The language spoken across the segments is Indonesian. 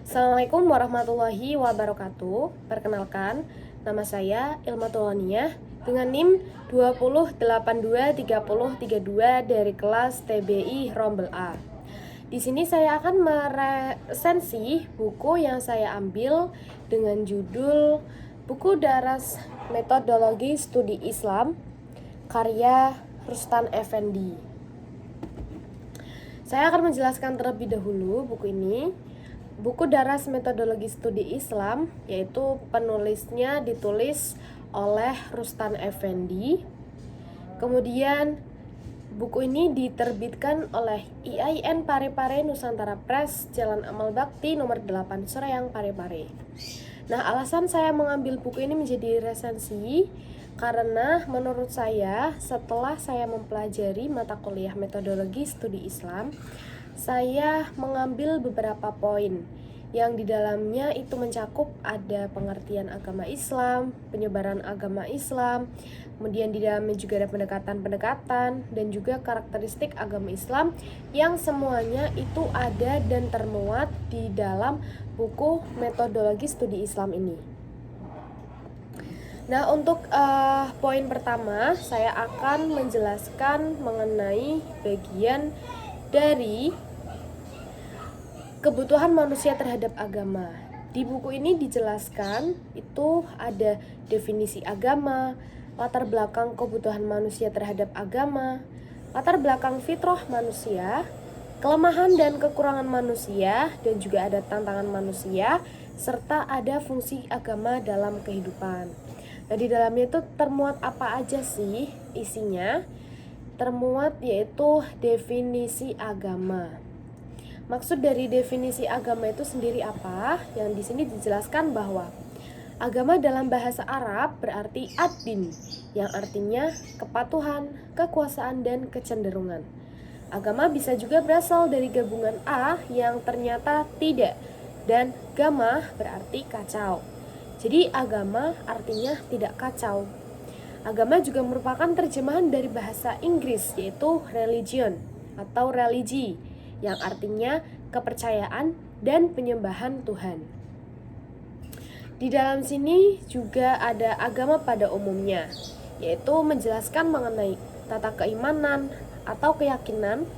Assalamualaikum warahmatullahi wabarakatuh. Perkenalkan, nama saya Ilma Tuloniyah dengan NIM 20823032 dari kelas TBI Rombel A. Di sini saya akan meresensi buku yang saya ambil dengan judul Buku Daras Metodologi Studi Islam karya Rustan Effendi. Saya akan menjelaskan terlebih dahulu buku ini. Buku Daras Metodologi Studi Islam, yaitu penulisnya ditulis oleh Rustan Effendi. Kemudian buku ini diterbitkan oleh IAIN Parepare Nusantara Press, Jalan Amal Bakti nomor 8 Soreang Parepare. Nah, alasan saya mengambil buku ini menjadi resensi karena menurut saya setelah saya mempelajari mata kuliah metodologi studi Islam, saya mengambil beberapa poin yang di dalamnya itu mencakup ada pengertian agama Islam, penyebaran agama Islam, kemudian di dalamnya juga ada pendekatan-pendekatan dan juga karakteristik agama Islam yang semuanya itu ada dan termuat di dalam buku metodologi studi Islam ini. Nah, untuk poin pertama saya akan menjelaskan mengenai bagian dari kebutuhan manusia terhadap agama. Di buku ini dijelaskan itu ada definisi agama, latar belakang kebutuhan manusia terhadap agama, latar belakang fitrah manusia, kelemahan dan kekurangan manusia, dan juga ada tantangan manusia, serta ada fungsi agama dalam kehidupan. Nah, di dalamnya itu termuat apa aja sih isinya? Termuat yaitu definisi agama. Maksud dari definisi agama itu sendiri apa? Yang di sini dijelaskan bahwa agama dalam bahasa Arab berarti ad-din, yang artinya kepatuhan, kekuasaan, dan kecenderungan. Agama bisa juga berasal dari gabungan a yang ternyata tidak, dan gama berarti kacau. Jadi agama artinya tidak kacau. Agama juga merupakan terjemahan dari bahasa Inggris yaitu religion atau religi yang artinya kepercayaan dan penyembahan Tuhan. Di dalam sini juga ada agama pada umumnya, yaitu menjelaskan mengenai tata keimanan atau keyakinan,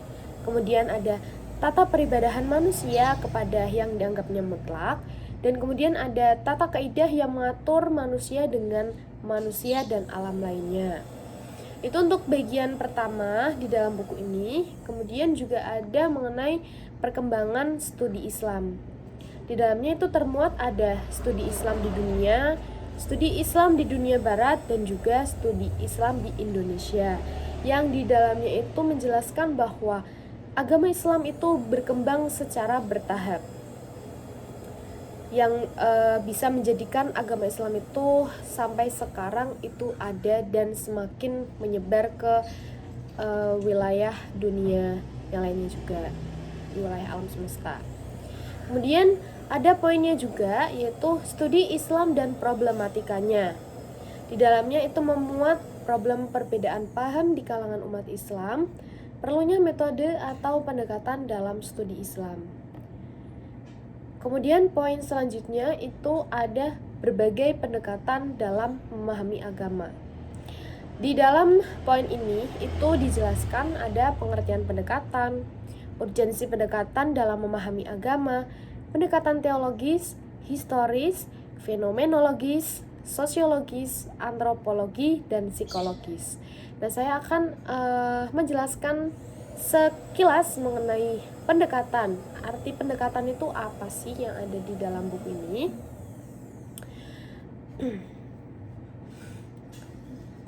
kemudian ada tata peribadahan manusia kepada yang dianggapnya mutlak, dan kemudian ada tata kaidah yang mengatur manusia dengan manusia dan alam lainnya. Itu untuk bagian pertama di dalam buku ini. Kemudian juga ada mengenai perkembangan studi Islam. Di dalamnya itu termuat ada studi Islam di dunia, studi Islam di dunia barat, dan juga studi Islam di Indonesia. Yang di dalamnya itu menjelaskan bahwa agama Islam itu berkembang secara bertahap, yang bisa menjadikan agama Islam itu sampai sekarang itu ada dan semakin menyebar ke wilayah dunia yang lainnya juga, di wilayah alam semesta. Kemudian ada poinnya juga yaitu studi Islam dan problematikanya. Di dalamnya itu memuat problem perbedaan paham di kalangan umat Islam, perlunya metode atau pendekatan dalam studi Islam. Kemudian poin selanjutnya itu ada berbagai pendekatan dalam memahami agama. Di dalam poin ini itu dijelaskan ada pengertian pendekatan, urgensi pendekatan dalam memahami agama, pendekatan teologis, historis, fenomenologis, sosiologis, antropologi, dan psikologis. Nah, saya akan menjelaskan sekilas mengenai pendekatan. Arti pendekatan itu apa sih yang ada di dalam buku ini?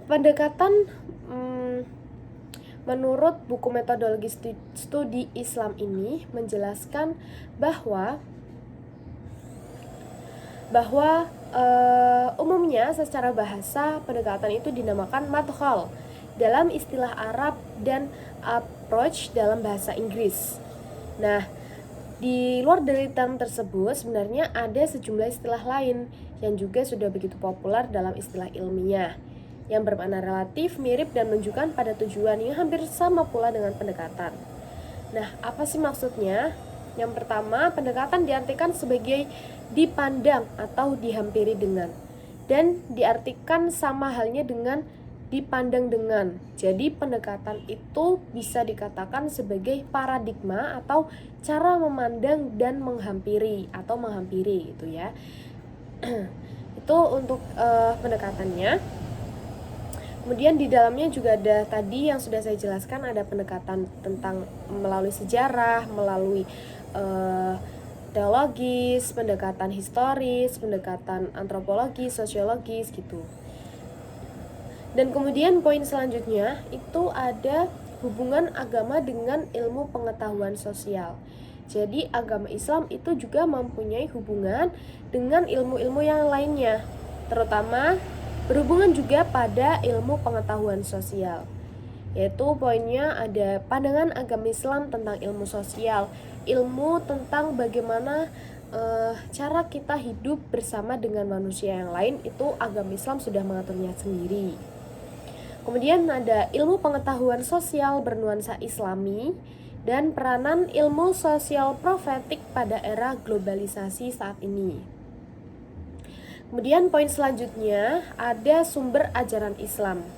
Pendekatan menurut buku metodologi studi Islam ini menjelaskan bahwa umumnya secara bahasa pendekatan itu dinamakan madkhal dalam istilah Arab dan approach dalam bahasa Inggris. Nah, di luar dari term tersebut sebenarnya ada sejumlah istilah lain yang juga sudah begitu populer dalam istilah ilmiah yang bermakna relatif, mirip, dan menunjukkan pada tujuan yang hampir sama pula dengan pendekatan. Nah, apa sih maksudnya? Yang pertama, pendekatan diartikan sebagai dipandang atau dihampiri dengan, dan diartikan sama halnya dengan dipandang dengan. Jadi pendekatan itu bisa dikatakan sebagai paradigma atau cara memandang dan menghampiri atau menghampiri gitu ya. Itu untuk pendekatannya. Kemudian di dalamnya juga ada tadi yang sudah saya jelaskan, ada pendekatan tentang melalui sejarah, melalui teologis, pendekatan historis, pendekatan antropologis, sosiologis gitu. Dan kemudian poin selanjutnya itu ada hubungan agama dengan ilmu pengetahuan sosial. Jadi agama Islam itu juga mempunyai hubungan dengan ilmu-ilmu yang lainnya, terutama berhubungan juga pada ilmu pengetahuan sosial. Yaitu poinnya ada pandangan agama Islam tentang ilmu sosial, ilmu tentang bagaimana cara kita hidup bersama dengan manusia yang lain, itu agama Islam sudah mengaturnya sendiri. Kemudian ada ilmu pengetahuan sosial bernuansa Islami dan peranan ilmu sosial profetik pada era globalisasi saat ini. Kemudian poin selanjutnya ada sumber ajaran Islam.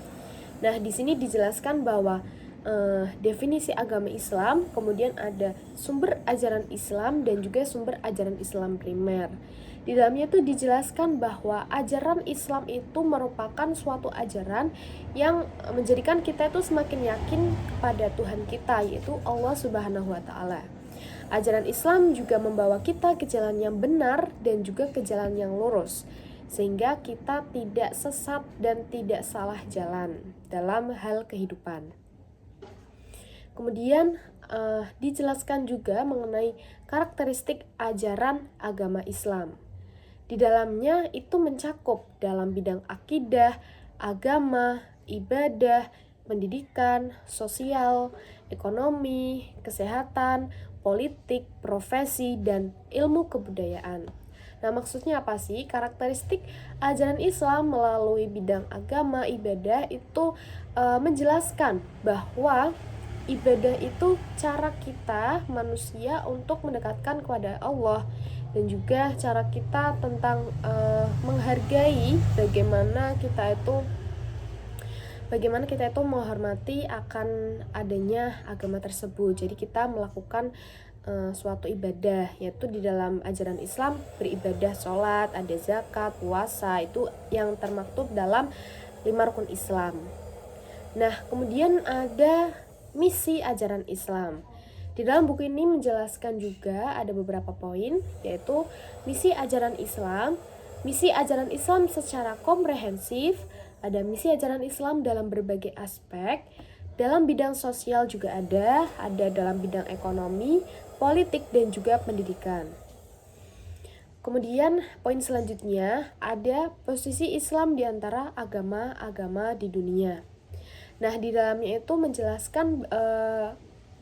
Nah, di sini dijelaskan bahwa definisi agama Islam, kemudian ada sumber ajaran Islam dan juga sumber ajaran Islam primer. Di dalamnya itu dijelaskan bahwa ajaran Islam itu merupakan suatu ajaran yang menjadikan kita itu semakin yakin kepada Tuhan kita, yaitu Allah Subhanahu wa Ta'ala. Ajaran Islam juga membawa kita ke jalan yang benar dan juga ke jalan yang lurus, sehingga kita tidak sesat dan tidak salah jalan dalam hal kehidupan. Kemudian dijelaskan juga mengenai karakteristik ajaran agama Islam. Di dalamnya itu mencakup dalam bidang akidah, agama, ibadah, pendidikan, sosial, ekonomi, kesehatan, politik, profesi, dan ilmu kebudayaan. Nah, maksudnya apa sih? Karakteristik ajaran Islam melalui bidang agama, ibadah itu menjelaskan bahwa ibadah itu cara kita manusia untuk mendekatkan kepada Allah, dan juga cara kita tentang menghargai bagaimana kita itu menghormati akan adanya agama tersebut. Jadi kita melakukan suatu ibadah, yaitu di dalam ajaran Islam beribadah, sholat, ada zakat, puasa, itu yang termaktub dalam 5 rukun Islam. Nah, kemudian ada misi ajaran Islam. Di dalam buku ini menjelaskan juga ada beberapa poin, yaitu misi ajaran Islam, misi ajaran Islam secara komprehensif, ada misi ajaran Islam dalam berbagai aspek, dalam bidang sosial juga ada dalam bidang ekonomi, politik, dan juga pendidikan. Kemudian poin selanjutnya ada posisi Islam di antara agama-agama di dunia. Nah, di dalamnya itu menjelaskan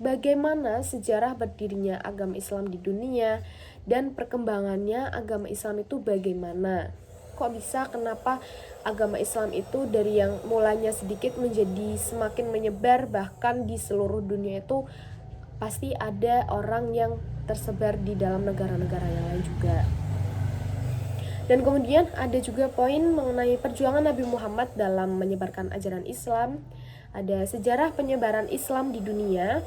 bagaimana sejarah berdirinya agama Islam di dunia dan perkembangannya agama Islam itu bagaimana. Kok bisa, kenapa agama Islam itu dari yang mulanya sedikit menjadi semakin menyebar, bahkan di seluruh dunia itu pasti ada orang yang tersebar di dalam negara-negara yang lain juga. Dan kemudian ada juga poin mengenai perjuangan Nabi Muhammad dalam menyebarkan ajaran Islam. Ada sejarah penyebaran Islam di dunia,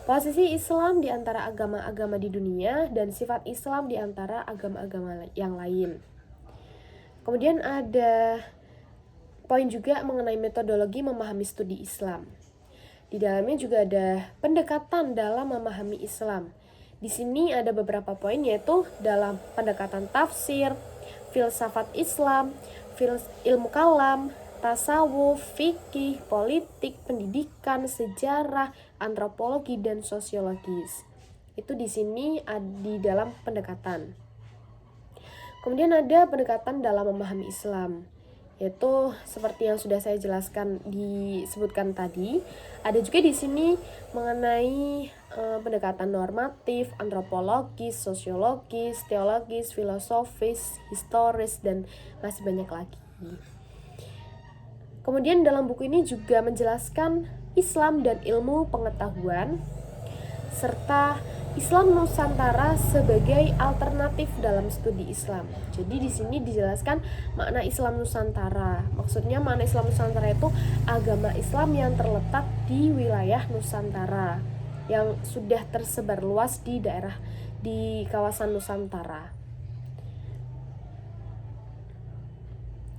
posisi Islam di antara agama-agama di dunia, dan sifat Islam di antara agama-agama yang lain. Kemudian ada poin juga mengenai metodologi memahami studi Islam. Di dalamnya juga ada pendekatan dalam memahami Islam. Di sini ada beberapa poin, yaitu dalam pendekatan tafsir, filsafat Islam, ilmu kalam, tasawuf, fikih, politik, pendidikan, sejarah, antropologi, dan sosiologis. Itu di sini di dalam pendekatan. Kemudian ada pendekatan dalam memahami Islam, yaitu seperti yang sudah saya jelaskan disebutkan tadi. Ada juga di sini mengenai pendekatan normatif, antropologis, sosiologis, teologis, filosofis, historis, dan masih banyak lagi. Kemudian dalam buku ini juga menjelaskan Islam dan ilmu pengetahuan, serta Islam Nusantara sebagai alternatif dalam studi Islam. Jadi di sini dijelaskan makna Islam Nusantara. Maksudnya makna Islam Nusantara itu agama Islam yang terletak di wilayah Nusantara yang sudah tersebar luas di kawasan Nusantara.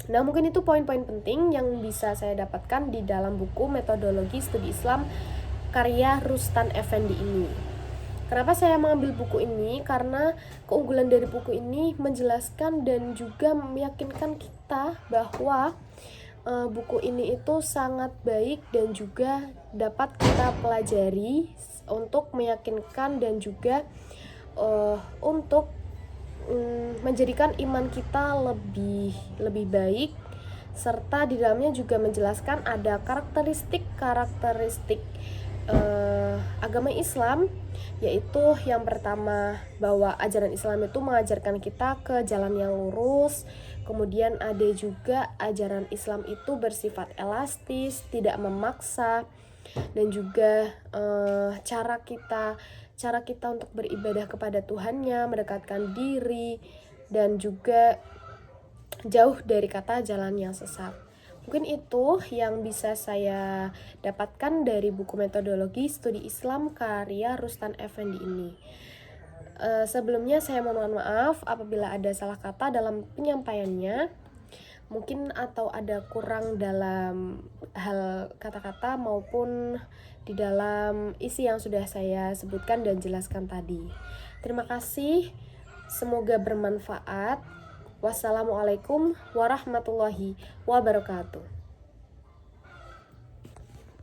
Nah, mungkin itu poin-poin penting yang bisa saya dapatkan di dalam buku Metodologi Studi Islam karya Rustan Effendi ini. Kenapa saya mengambil buku ini? Karena keunggulan dari buku ini menjelaskan dan juga meyakinkan kita bahwa buku ini itu sangat baik dan juga dapat kita pelajari untuk meyakinkan dan juga untuk menjadikan iman kita lebih baik, serta di dalamnya juga menjelaskan ada karakteristik agama Islam, yaitu yang pertama bahwa ajaran Islam itu mengajarkan kita ke jalan yang lurus. Kemudian ada juga ajaran Islam itu bersifat elastis, tidak memaksa, dan juga cara kita untuk beribadah kepada Tuhannya, mendekatkan diri, dan juga jauh dari kata jalan yang sesat. Mungkin itu yang bisa saya dapatkan dari buku Metodologi Studi Islam karya Rustan Effendi ini. Sebelumnya saya mohon maaf apabila ada salah kata dalam penyampaiannya, mungkin atau ada kurang dalam hal kata-kata maupun di dalam isi yang sudah saya sebutkan dan jelaskan tadi. Terima kasih, semoga bermanfaat. Wassalamualaikum warahmatullahi wabarakatuh.